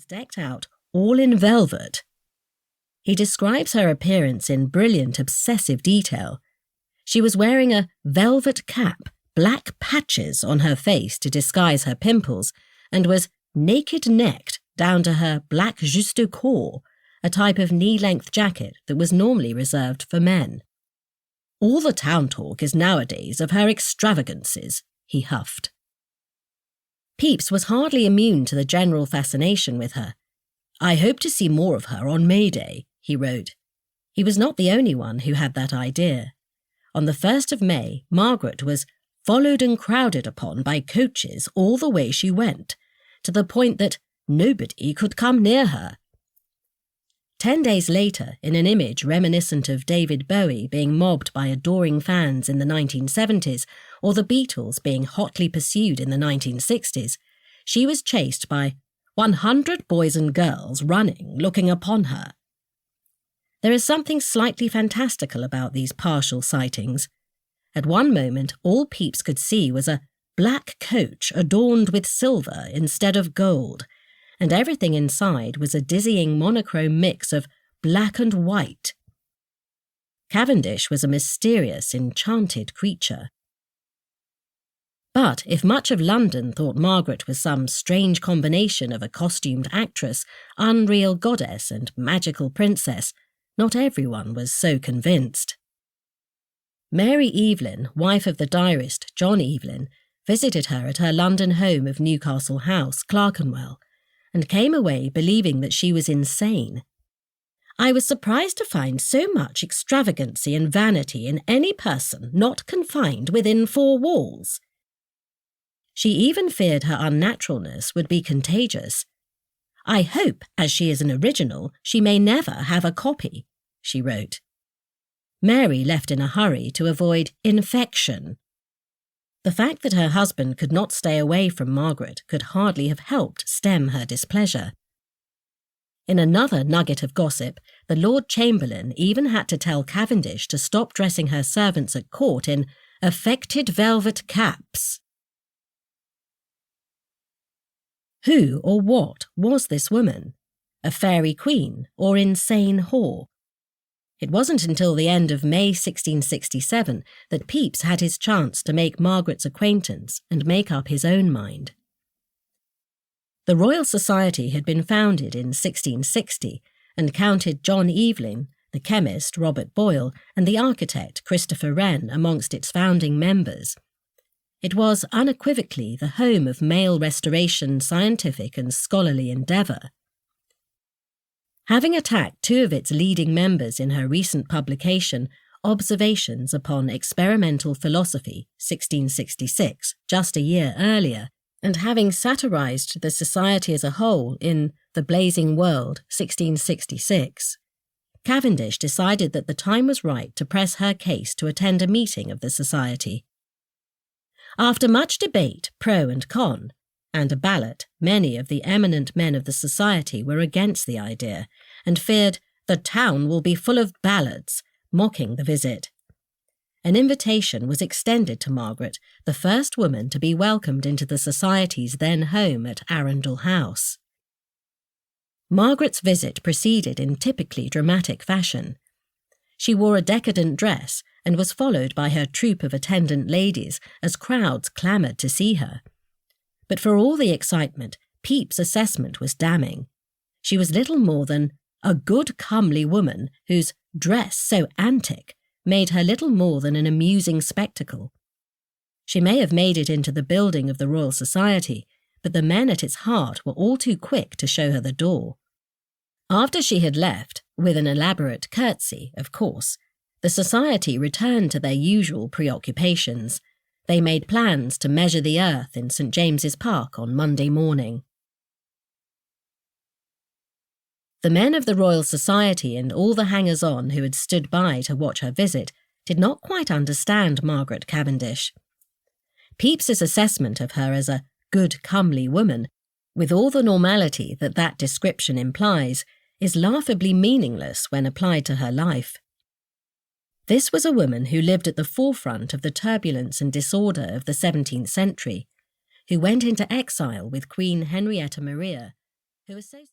was decked out all in velvet. He describes her appearance in brilliant, obsessive detail. She was wearing a velvet cap, black patches on her face to disguise her pimples, and was naked-necked down to her black juste au corps, a type of knee-length jacket that was normally reserved for men. "All the town talk is nowadays of her extravagances," he huffed. Pepys was hardly immune to the general fascination with her. "I hope to see more of her on May Day," he wrote. He was not the only one who had that idea. On the 1st of May, Margaret was followed and crowded upon by coaches all the way she went, to the point that nobody could come near her. 10 days later, in an image reminiscent of David Bowie being mobbed by adoring fans in the 1970s, or the Beatles being hotly pursued in the 1960s, she was chased by 100 boys and girls running, looking upon her. There is something slightly fantastical about these partial sightings. At one moment, all Pepys could see was a black coach adorned with silver instead of gold, and everything inside was a dizzying monochrome mix of black and white. Cavendish was a mysterious, enchanted creature. But if much of London thought Margaret was some strange combination of a costumed actress, unreal goddess, and magical princess, not everyone was so convinced. Mary Evelyn, wife of the diarist John Evelyn, visited her at her London home of Newcastle House, Clerkenwell, and came away believing that she was insane. "I was surprised to find so much extravagancy and vanity in any person not confined within 4 walls. She even feared her unnaturalness would be contagious. "I hope, as she is an original, she may never have a copy," she wrote. Mary left in a hurry to avoid infection. The fact that her husband could not stay away from Margaret could hardly have helped stem her displeasure. In another nugget of gossip, the Lord Chamberlain even had to tell Cavendish to stop dressing her servants at court in affected velvet caps. Who or what was this woman? A fairy queen or insane whore? It wasn't until the end of May 1667 that Pepys had his chance to make Margaret's acquaintance and make up his own mind. The Royal Society had been founded in 1660 and counted John Evelyn, the chemist Robert Boyle, and the architect Christopher Wren amongst its founding members. It was unequivocally the home of male restoration, scientific and scholarly endeavour. Having attacked 2 of its leading members in her recent publication, Observations upon Experimental Philosophy, 1666, just a year earlier, and having satirised the society as a whole in The Blazing World, 1666, Cavendish decided that the time was right to press her case to attend a meeting of the society. After much debate, pro and con, and a ballot, many of the eminent men of the society were against the idea and feared the town will be full of ballads, mocking the visit. An invitation was extended to Margaret, the first woman to be welcomed into the society's then home at Arundel House. Margaret's visit proceeded in typically dramatic fashion. She wore a decadent dress and was followed by her troop of attendant ladies as crowds clamoured to see her. But for all the excitement, Pepys' assessment was damning. She was little more than a good comely woman whose dress so antic made her little more than an amusing spectacle. She may have made it into the building of the Royal Society, but the men at its heart were all too quick to show her the door. After she had left, with an elaborate curtsy, of course, the society returned to their usual preoccupations. They made plans to measure the earth in St. James's Park on Monday morning. The men of the Royal Society and all the hangers-on who had stood by to watch her visit did not quite understand Margaret Cavendish. Pepys's assessment of her as a good comely woman, with all the normality that that description implies, is laughably meaningless when applied to her life. This was a woman who lived at the forefront of the turbulence and disorder of the 17th century, who went into exile with Queen Henrietta Maria, who associated